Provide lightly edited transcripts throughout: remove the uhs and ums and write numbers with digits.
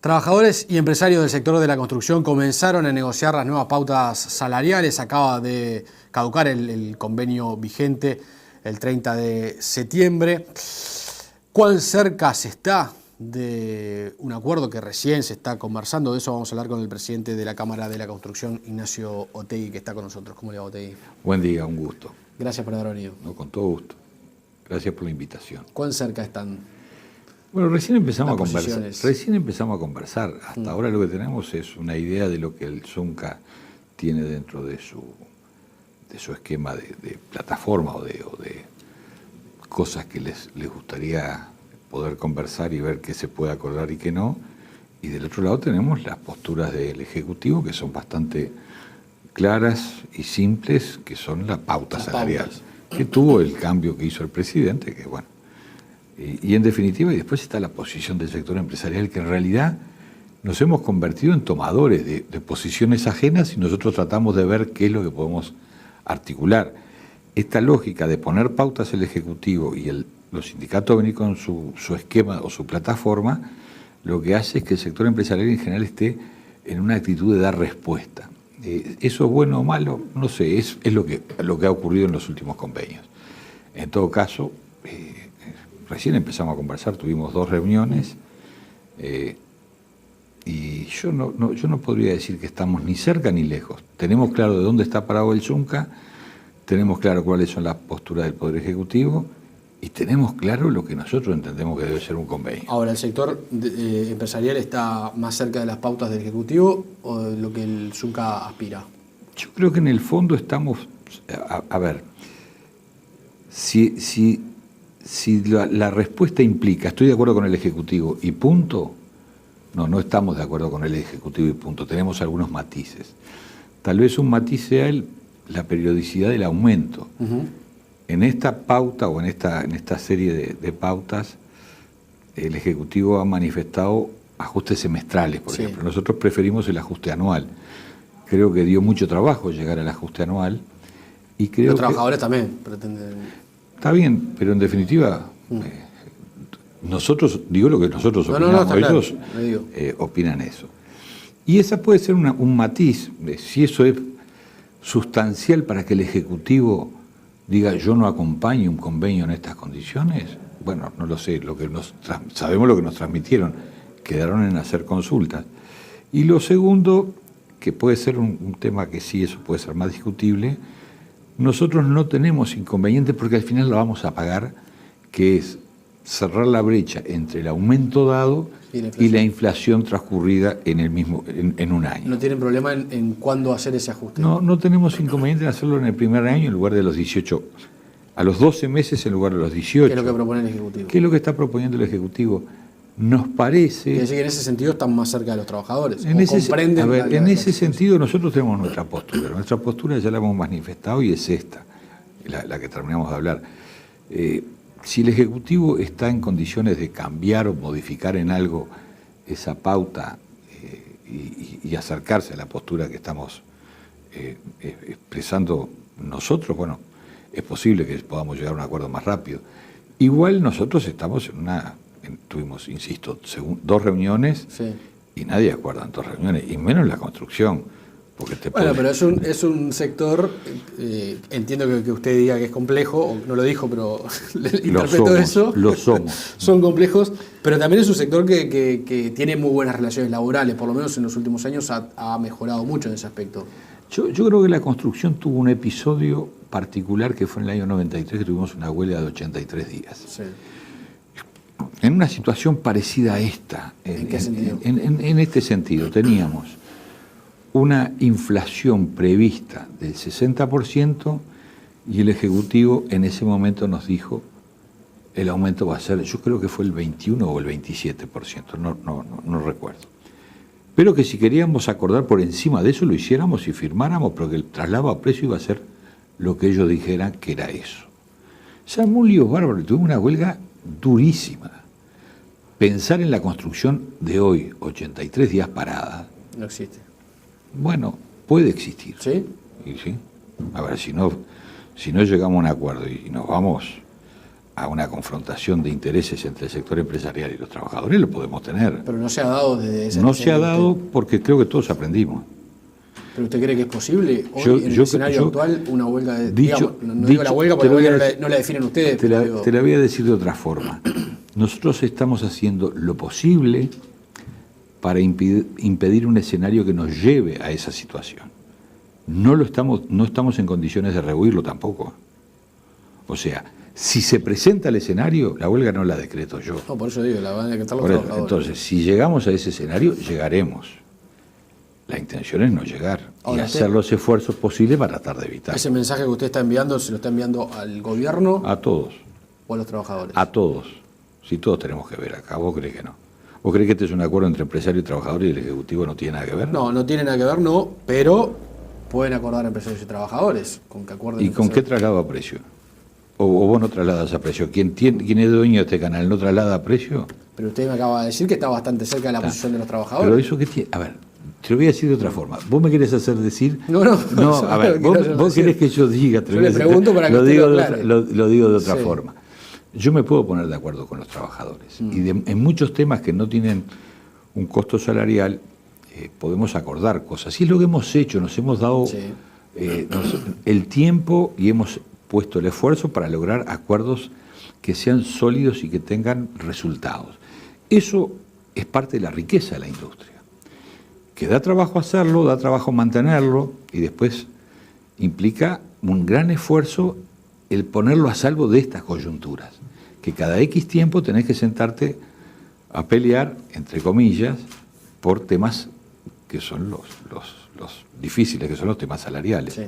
Trabajadores y empresarios del sector de la construcción comenzaron a negociar las nuevas pautas salariales. Acaba de caducar el convenio vigente el 30 de septiembre. ¿Cuán cerca se está de un acuerdo que recién se está conversando? De eso vamos a hablar con el presidente de la Cámara de la Construcción, Ignacio Otegi, que está con nosotros. ¿Cómo le va, Otegi? Buen día, un gusto. Gracias por haber venido. No, con todo gusto. Gracias por la invitación. ¿Cuán cerca están? Bueno, recién empezamos a conversar. Hasta ahora lo que tenemos es una idea de lo que el Zunca tiene dentro de su esquema de plataforma o de cosas que les gustaría poder conversar y ver qué se puede acordar y qué no. Y del otro lado tenemos las posturas del Ejecutivo, que son bastante claras y simples, que son la pauta salarial, que tuvo el cambio que hizo el presidente, que bueno. Y en definitiva, y después está la posición del sector empresarial, que en realidad nos hemos convertido en tomadores de posiciones ajenas y nosotros tratamos de ver qué es lo que podemos articular. Esta lógica de poner pautas el Ejecutivo y los sindicatos venir con su esquema o su plataforma, lo que hace es que el sector empresarial en general esté en una actitud de dar respuesta. ¿Eso es bueno o malo? No sé, es lo que ha ocurrido en los últimos convenios. En todo caso, recién empezamos a conversar, tuvimos 2 reuniones y yo no podría decir que estamos ni cerca ni lejos. Tenemos claro de dónde está parado el Zunca, tenemos claro cuáles son las posturas del Poder Ejecutivo y tenemos claro lo que nosotros entendemos que debe ser un convenio. Ahora, ¿el sector empresarial está más cerca de las pautas del Ejecutivo o de lo que el Zunca aspira? Yo creo que en el fondo estamos... A ver, si la respuesta implica, estoy de acuerdo con el Ejecutivo y punto, no estamos de acuerdo con el Ejecutivo y punto, tenemos algunos matices. Tal vez un matiz sea la periodicidad del aumento. En esta pauta o en esta serie de pautas, el Ejecutivo ha manifestado ajustes semestrales, por ejemplo. Nosotros preferimos el ajuste anual. Creo que dio mucho trabajo llegar al ajuste anual. Y creo los trabajadores también pretenden... Está bien, pero en definitiva, nosotros, digo lo que nosotros opinamos, ellos opinan eso. Y esa puede ser un matiz, si eso es sustancial para que el Ejecutivo diga yo no acompaño un convenio en estas condiciones, bueno, no lo sé, sabemos lo que nos transmitieron, quedaron en hacer consultas. Y lo segundo, que puede ser un tema que sí, eso puede ser más discutible, nosotros no tenemos inconveniente porque al final lo vamos a pagar, que es cerrar la brecha entre el aumento dado y la inflación transcurrida en un año. ¿No tienen problema en cuándo hacer ese ajuste? No tenemos inconveniente en hacerlo en el primer año en lugar de los 18, a los 12 meses en lugar de los 18. ¿Qué es lo que propone el Ejecutivo? ¿Qué es lo que está proponiendo el Ejecutivo? Nos parece... Quiere decir que en ese sentido están más cerca de los trabajadores. En ese sentido nosotros tenemos nuestra postura. Nuestra postura ya la hemos manifestado y es esta, la que terminamos de hablar. Si el Ejecutivo está en condiciones de cambiar o modificar en algo esa pauta y acercarse a la postura que estamos expresando nosotros, bueno, es posible que podamos llegar a un acuerdo más rápido. Igual nosotros estamos tuvimos, insisto, 2 reuniones y nadie acuerda en 2 reuniones, y menos en la construcción. Porque pero es un sector, entiendo que usted diga que es complejo, o no lo dijo, pero interpreto eso. Lo somos. Son complejos, pero también es un sector que tiene muy buenas relaciones laborales, por lo menos en los últimos años ha mejorado mucho en ese aspecto. Yo creo que la construcción tuvo un episodio particular que fue en el año 93, que tuvimos una huelga de 83 días. Sí. En una situación parecida a esta. ¿En qué sentido? En este sentido, teníamos una inflación prevista del 60% y el Ejecutivo en ese momento nos dijo el aumento va a ser, yo creo que fue el 21 o el 27%, no recuerdo. Pero que si queríamos acordar por encima de eso lo hiciéramos y firmáramos, porque el traslado a precio iba a ser lo que ellos dijeran que era eso. Se armó un lío bárbaro y tuvimos una huelga durísima. Pensar en la construcción de hoy, 83 días parada. No existe. Bueno, puede existir. ¿Sí? Y sí. A ver, si no llegamos a un acuerdo y nos vamos a una confrontación de intereses entre el sector empresarial y los trabajadores, lo podemos tener. Pero no se ha dado desde ese... No se ha dado porque creo que todos aprendimos. ¿Pero usted cree que es posible hoy, en el escenario actual, una huelga de... Digamos, no digo la huelga porque la huelga no la definen ustedes. Te la voy a decir de otra forma. Nosotros estamos haciendo lo posible para impedir un escenario que nos lleve a esa situación. No estamos en condiciones de rehuirlo tampoco. O sea, si se presenta el escenario, la huelga no la decreto yo. No, por eso digo, la van a decretar los trabajadores. Entonces, si llegamos a ese escenario, llegaremos. La intención es no llegar y hacer los esfuerzos posibles para tratar de evitar. ¿Ese mensaje que usted está enviando, se lo está enviando al gobierno? A todos. ¿O a los trabajadores? A todos. Si todos tenemos que ver acá, ¿vos crees que no? ¿Vos crees que este es un acuerdo entre empresario y trabajador y el Ejecutivo no tiene nada que ver? No, no tiene nada que ver, no, pero pueden acordar empresarios y trabajadores con que acuerden. ¿Y con qué traslado a precio? ¿O vos no trasladas a precio? ¿Quién es dueño de este canal no traslada a precio? Pero usted me acaba de decir que está bastante cerca de la posición de los trabajadores. Pero eso que tiene... A ver, te lo voy a decir de otra forma. ¿Vos me querés hacer decir...? No, a ver, vos querés que yo diga... Yo le pregunto para que usted lo aclare. Lo digo de otra forma. Yo me puedo poner de acuerdo con los trabajadores. Y en muchos temas que no tienen un costo salarial, podemos acordar cosas. Y es lo que hemos hecho, nos hemos dado el tiempo y hemos puesto el esfuerzo para lograr acuerdos que sean sólidos y que tengan resultados. Eso es parte de la riqueza de la industria. Que da trabajo hacerlo, da trabajo mantenerlo y después implica un gran esfuerzo el ponerlo a salvo de estas coyunturas. Que cada X tiempo tenés que sentarte a pelear, entre comillas, por temas que son los difíciles, que son los temas salariales. Sí.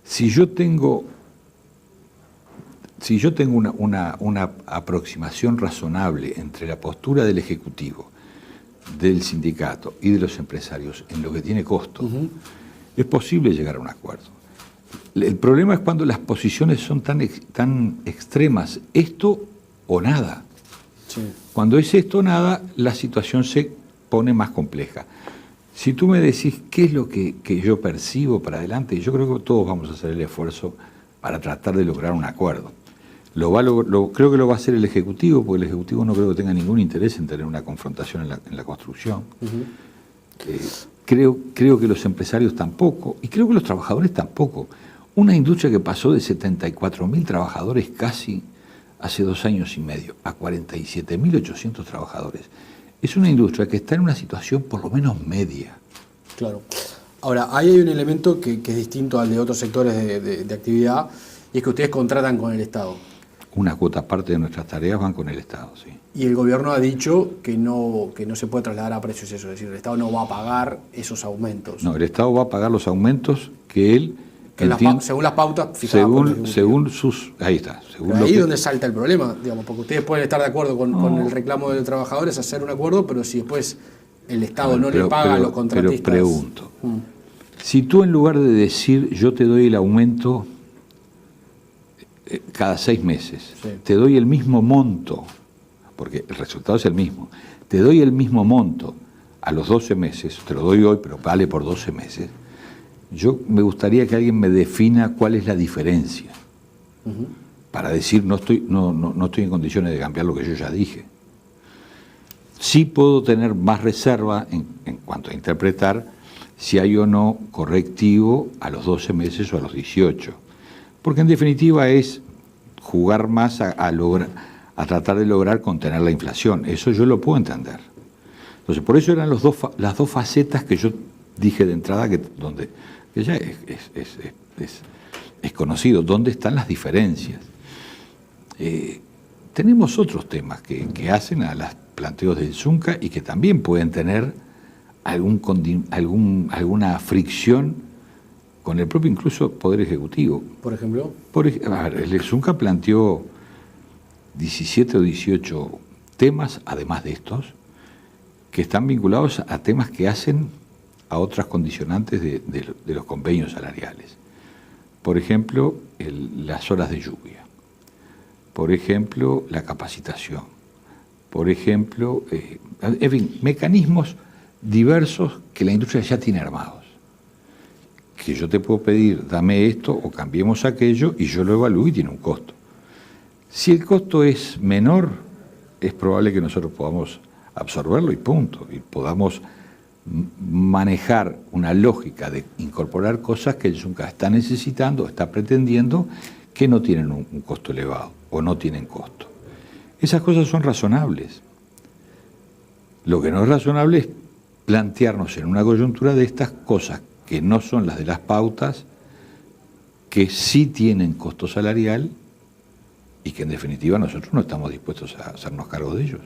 Si yo tengo una aproximación razonable entre la postura del Ejecutivo, del sindicato y de los empresarios en lo que tiene costo, es posible llegar a un acuerdo. El problema es cuando las posiciones son tan extremas, esto o nada. Sí. Cuando es esto o nada, la situación se pone más compleja. Si tú me decís qué es lo que yo percibo para adelante, yo creo que todos vamos a hacer el esfuerzo para tratar de lograr un acuerdo. Creo que lo va a hacer el Ejecutivo, porque el Ejecutivo no creo que tenga ningún interés en tener una confrontación en la construcción. Creo que los empresarios tampoco, y creo que los trabajadores tampoco. Una industria que pasó de 74.000 trabajadores casi hace 2 años y medio a 47.800 trabajadores. Es una industria que está en una situación por lo menos media. Claro. Ahora, ahí hay un elemento que es distinto al de otros sectores de actividad, y es que ustedes contratan con el Estado. Una cuota parte de nuestras tareas van con el Estado, sí. Y el gobierno ha dicho que no se puede trasladar a precios eso, es decir, el Estado no va a pagar esos aumentos. No, el Estado va a pagar los aumentos que él... según las pautas fijadas según sus... Ahí está. Ahí es donde salta el problema, digamos, porque ustedes pueden estar de acuerdo con el reclamo de los trabajadores, hacer un acuerdo, pero si después el Estado le paga a los contratistas... Pero pregunto, si tú en lugar de decir yo te doy el aumento cada 6 meses, te doy el mismo monto, porque el resultado es el mismo, te doy el mismo monto a los 12 meses, te lo doy hoy, pero vale por 12 meses, yo me gustaría que alguien me defina cuál es la diferencia, para decir no estoy en condiciones de cambiar lo que yo ya dije. Sí puedo tener más reserva en cuanto a interpretar si hay o no correctivo a los 12 meses o a los 18. Porque en definitiva es jugar más a tratar de lograr contener la inflación. Eso yo lo puedo entender. Entonces, por eso eran las dos facetas que yo dije de entrada, que ya es conocido, dónde están las diferencias. Tenemos otros temas que hacen a los planteos del Zunca y que también pueden tener alguna fricción con el propio incluso Poder Ejecutivo. ¿Por ejemplo? El Zunca planteó 17 o 18 temas, además de estos, que están vinculados a temas que hacen a otras condicionantes de los convenios salariales. Por ejemplo, las horas de lluvia. Por ejemplo, la capacitación. Por ejemplo, en fin, mecanismos diversos que la industria ya tiene armados. Que yo te puedo pedir, dame esto o cambiemos aquello, y yo lo evalúo y tiene un costo. Si el costo es menor, es probable que nosotros podamos absorberlo y punto, y podamos manejar una lógica de incorporar cosas que el Zunca está necesitando, está pretendiendo, que no tienen un costo elevado o no tienen costo. Esas cosas son razonables. Lo que no es razonable es plantearnos en una coyuntura de estas cosas que no son las de las pautas, que sí tienen costo salarial y que en definitiva nosotros no estamos dispuestos a hacernos cargo de ellos.